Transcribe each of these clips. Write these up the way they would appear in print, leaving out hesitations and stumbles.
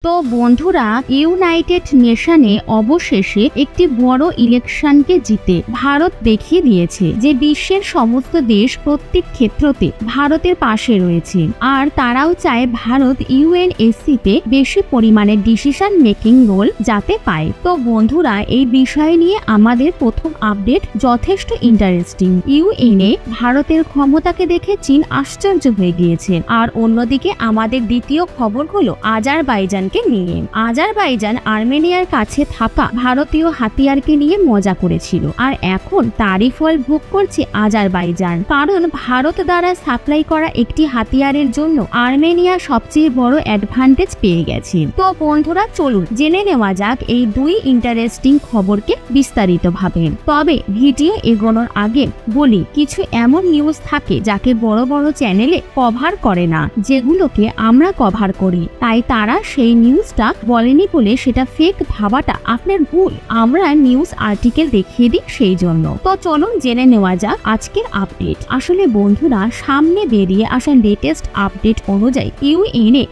তো বন্ধুরা, ইউনাইটেড নেশনে অবশেষে একটি বড় ইলেকশনকে জিতে ভারত দেখিয়ে দিয়েছে যে বিশ্বের সমস্ত দেশ প্রত্যেক ক্ষেত্রতে ভারতের পাশে রয়েছে, আর তারাও চায় ভারত ইউএনএসসি-তে বেশি পরিমাণে ডিসিশন মেকিং রোল যাতে পায়। তো বন্ধুরা, এই বিষয় নিয়ে আমাদের প্রথম আপডেট যথেষ্ট ইন্টারেস্টিং। ইউএনএ ভারতের ক্ষমতাকে দেখে চীন আশ্চর্য হয়ে গিয়েছে। আর অন্যদিকে আমাদের দ্বিতীয় খবর হলো আজারবাইজান নিয়ে। আজারবাইজান আর্মেনিয়ার কাছে থাকা ভারতীয় হাতিয়ারকে নিয়ে মজা করেছিল, আর এখন তারই ফল ভোগ করছে আজারবাইজান, কারণ ভারত দ্বারা সাপ্লাই করা একটি হাতিয়ারের জন্য আর্মেনিয়া সবচেয়ে বড় অ্যাডভান্টেজ পেয়ে গেছে। তো বন্ধুরা, চলুন জেনে নেওয়া যাক এই দুই ইন্টারেস্টিং খবরকে বিস্তারিতভাবে। তবে ভিডিও এগোনোর আগে বলি, কিছু এমন নিউজ থাকে যাকে বড় বড় চ্যানেলে কভার করে না, যেগুলোকে আমরা কভার করি, তাই তারা সেই নিউজটা বলেনি বলে সেটা ফেক ভাবাটা আপনার ভুল। আমরা নিউজ আর্টিকেল দেখিয়ে দিই সেই জন্য। তো চলুন জেনে নেওয়া যাক আজকের আপডেট। আসলে বন্ধুরা, সামনে বেরিয়ে আসা লেটেস্ট আপডেট অনুযায়ী ইউএনএ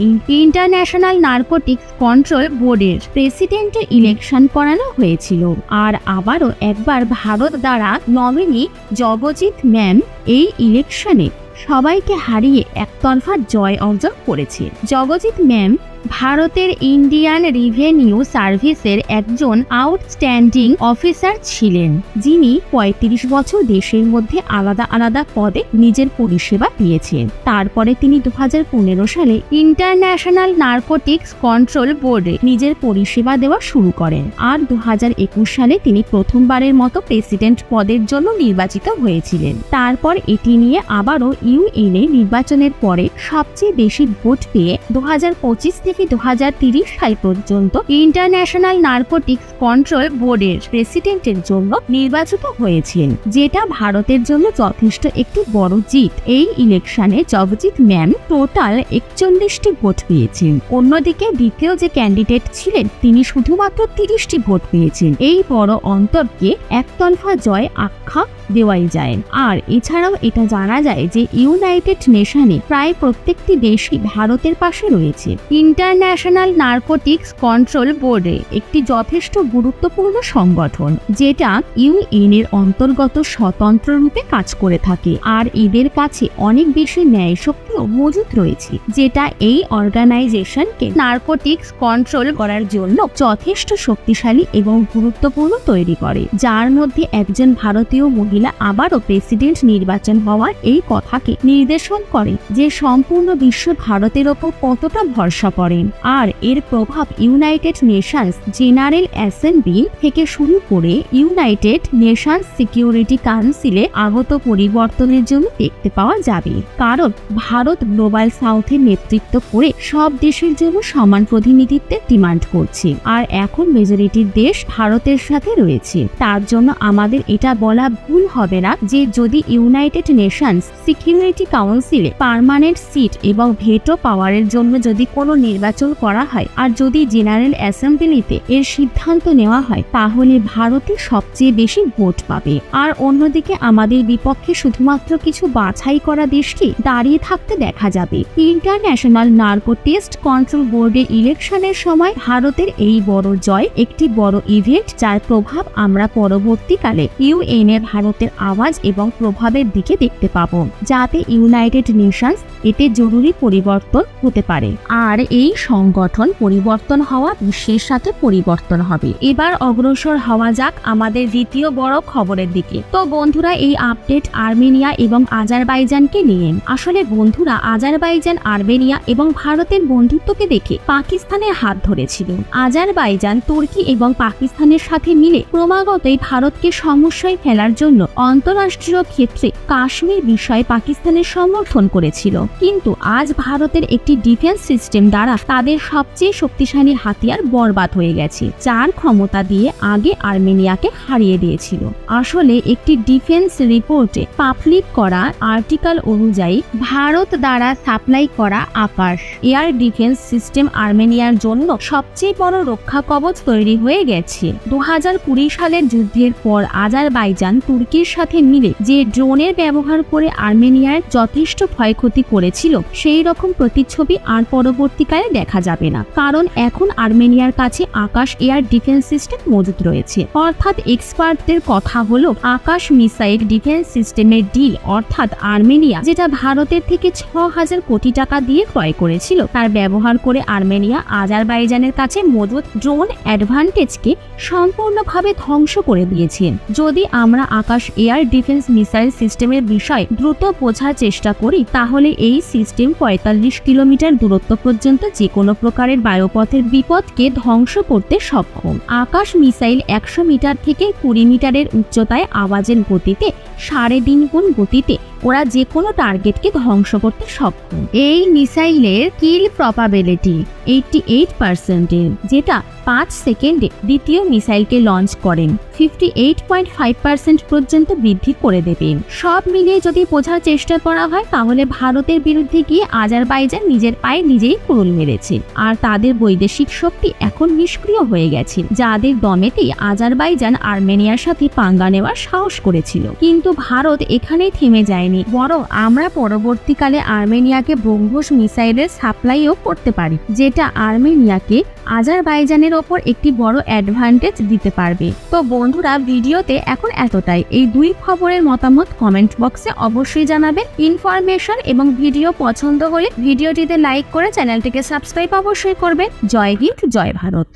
ইন্টারন্যাশনাল নার্কোটিক্স কন্ট্রোল বোর্ডের প্রেসিডেন্টের ইলেকশন করানো হয়েছিল, আর আবারও একবার ভারত দ্বারা নমিনি জগজিৎ ম্যাম এই ইলেকশনে সবাইকে হারিয়ে একতরফা জয় অর্জন করেছে। জগজিৎ ম্যাম ভারতের ইন্ডিয়ান রিভেনিউ সার্ভিসের একজন আউটস্ট্যান্ডিং অফিসার ছিলেন, যিনি ৩৫ বছর দেশের মধ্যে আলাদা আলাদা পদে নিজের পরিষেবা দিয়েছেন। তারপরে তিনি ২০১৫ সালে ইন্টারন্যাশনাল নার্কোটিক্স কন্ট্রোল বোর্ডে নিজের পরিষেবা দেওয়া শুরু করেন, আর ২০২১ সালে তিনি প্রথমবারের মতো প্রেসিডেন্ট পদের জন্য নির্বাচিত হয়েছিলেন। তারপর এটি নিয়ে আবারও ইউএনএ নির্বাচনের পরে সবচেয়ে বেশি ভোট পেয়ে ২০২৫ থেকে ২০৩০ সাল পর্যন্ত ইন্টারন্যাশনাল নার্কোটিক্স কন্ট্রোল বোর্ডের প্রেসিডেন্টের জন্য নির্বাচিত হয়েছেন, যেটা ভারতের জন্য যথেষ্ট একটি বড় জিত। এই ইলেকশনে জগজিৎ ম্যাম টোটাল ৪১টি ভোট পেয়েছেন। অন্যদিকে দ্বিতীয় যে ক্যান্ডিডেট ছিলেন তিনি শুধুমাত্র ৩০টি ভোট পেয়েছেন। এই বড় অন্তরকে একতরফা জয় আখ্যা দেওয়াই যায়। আর এছাড়াও এটা জানা যায় যে ইউনাইটেড নেশনে প্রায় প্রত্যেকটি দেশই ভারতের পাশে রয়েছে। ইন্টারন্যাশনাল নার্কোটিক্স কন্ট্রোল বোর্ডে একটি যথেষ্ট গুরুত্বপূর্ণ সংগঠন, যেটা ইউএনএর অন্তর্গত স্বতন্ত্র রূপে কাজ করে থাকে, আর এদের কাছে অনেক বেশি ন্যায় শক্তিও মজুদ রয়েছে, যেটা এই অর্গানাইজেশনকে নার্কোটিক্স কন্ট্রোল করার জন্য যথেষ্ট শক্তিশালী এবং গুরুত্বপূর্ণ তৈরি করে, যার মধ্যে একজন ভারতীয় মহিলা আবারও প্রেসিডেন্ট নির্বাচন হওয়ার এই কথাকে নির্দেশন করে যে সম্পূর্ণ বিশ্ব ভারতের ওপর কতটা ভরসা করেন। আর এর প্রভাব ইউনাইটেড নেশনস জেনারেল অ্যাসেম্বলি থেকে শুরু করে ইউনাইটেড নেশনস সিকিউরিটি কাউন্সিলে আগত পরিবর্তনের জন্য দেখতে পাওয়া যাবে, কারণ ভারত গ্লোবাল সাউথের নেতৃত্ব করে সব দেশের জন্য সমান প্রতিনিধিত্বের ডিমান্ড করছে, আর এখন মেজরিটির দেশ ভারতের সাথে রয়েছে। তার জন্য আমাদের এটা বলা ভুল হবে না যে যদি ইউনাইটেড নেশনস সিকিউরিটি কাউন্সিলে পার্মানেন্ট সিট এবং ভেটো পাওয়ারের জন্য যদি কোনো নির্বাচন করা হয়, আর যদি জেনারেল অ্যাসেম্বলিতে এর সিদ্ধান্ত নেওয়া হয়, তাহলে ভারতই সবচেয়ে বেশি ভোট পাবে। আর অন্যদিকে আমাদের বিপক্ষে শুধুমাত্র কিছু বাছাই করা দেশকে দাঁড়িয়ে থাকতে দেখা যাবে। ইন্টারন্যাশনাল নার্কোটিক্স কন্ট্রোল বোর্ডের ইলেকশনের সময় ভারতের এই বড় জয় একটি বড় ইভেন্ট, যার প্রভাব আমরা পরবর্তীকালে ইউএনএ ভারতের আওয়াজ এবং প্রভাবের দিকে দেখতে পাবো, যাতে ইউনাইটেড নেশনস এতে জরুরি পরিবর্তন হতে পারে। আর এই সংগঠন পরিবর্তন হওয়া বিশ্বের সাথে পরিবর্তন হবে। এবার অগ্রসর হওয়া যাক আমাদের দ্বিতীয় বড় খবরের দিকে। তো বন্ধুরা, এই আপডেট আর্মেনিয়া এবং আজারবাইজানকে নিয়ে। আসলে বন্ধুরা, আজারবাইজান আর্মেনিয়া এবং ভারতের বন্ধুত্বকে দেখে পাকিস্তানের হাত ধরেছিল। আজারবাইজান তুর্কি এবং পাকিস্তানের সাথে মিলে ক্রমাগতই ভারতকে সমস্যায় ফেলার জন্য অন্তরাষ্ট্রীয় ক্ষেত্রে কাশ্মীর বিষয়ে পাকিস্তানের সমর্থন করেছিল, কিন্তু আজ ভারতের একটি ডিফেন্স সিস্টেম দ্বারা তাদের সবচেয়ে শক্তিশালী হাতিয়ার বরবাদ হয়ে গেছে, যার ক্ষমতা দিয়ে আগে আর্মেনিয়াকে হারিয়ে দিয়েছিল। আসলে একটি ডিফেন্স রিপোর্টে পাবলিক করা আর্টিকেল অনুযায়ী ভারত দ্বারা সাপ্লাই করা আকাশ এয়ার ডিফেন্স সিস্টেম আর্মেনিয়ার জন্য সবচেয়ে বড় রক্ষা কবচ তৈরি হয়ে গেছে। ২০২০ সালের যুদ্ধের পর আজারবাইজান তুর্কির সাথে মিলে যে ড্রোনের ব্যবহার করে আর্মেনিয়ার যথেষ্ট ক্ষয়ক্ষতি করেছিল সেই রকম প্রতিচ্ছবি আর পরবর্তীকালে দেখা যাবে না, কারণ এখন আর্মেনিয়ার কাছে আকাশ এয়ার ডিফেন্স সিস্টেম মজুদ রয়েছে। অর্থাৎ এক্সপার্টদের কথা হলো আকাশ মিসাইল ডিফেন্স সিস্টেমের ডিল, অর্থাৎ আর্মেনিয়া যেটা ভারতের থেকে ৬,০০০ কোটি টাকা দিয়ে ক্রয় করেছিল, তার ব্যবহার করে আর্মেনিয়া আজারবাইজানের কাছে মজুদ ড্রোন অ্যাডভান্টেজকে সম্পূর্ণভাবে ধ্বংস করে দিয়েছে। যদি আমরা আকাশ এয়ার ডিফেন্স মিসাইল সিস্টেমের বিষয় দ্রুত বোঝার চেষ্টা করি, তাহলে এই সিস্টেম ৪৫ কিলোমিটার দূরত্ব পর্যন্ত যে কোনো প্রকারের বায়ুপথের বিপদকে ধ্বংস করতে সক্ষম। আকাশ মিসাইল ১০০ মিটার থেকে ২০ মিটারের উচ্চতায় আওয়াজের গতিতে ৩.৫ গুণ গতিতে ওরা যে কোনো টার্গেটকে ধ্বংস করতে সক্ষম। এই মিসাইলের কিল প্রবাবিলিটি 88%, যেটা ৫ সেকেন্ডে দ্বিতীয় মিসাইলকে লঞ্চ করেন 58.5% পর্যন্ত বৃদ্ধি করে দেবে। সব মিলিয়ে যদি বোঝার চেষ্টা করা হয়, তাহলে ভারতের বিরুদ্ধে গিয়ে আজারবাইজান নিজের পায়ে নিজেই কুড়ুল মেরেছে, আর তাদের বৈদেশিক শক্তি এখন নিষ্ক্রিয় হয়ে গেছে, যাদের দমেতেই আজারবাইজান আর্মেনিয়ার সাথে পাঙ্গা নেওয়ার সাহস করেছিল। কিন্তু ভারত এখানেই থেমে যায়নি, বরং আমরা পরবর্তীকালে আর্মেনিয়াকে ব্রহ্মোস মিসাইলের সাপ্লাইও করতে পারি, যেটা আর্মেনিয়াকে আজারবাইজানের ওপর একটি বড় অ্যাডভান্টেজ দিতে পারবে। তো বন্ধুরা, ভিডিওতে এখন এতটাই। এই দুই খবরের মতামত কমেন্ট বক্সে অবশ্যই জানাবেন। ইনফরমেশন এবং ভিডিও পছন্দ হলে ভিডিওটিতে লাইক করে চ্যানেলটিকে সাবস্ক্রাইব অবশ্যই করবেন। জয় হিন্দ, জয় ভারত।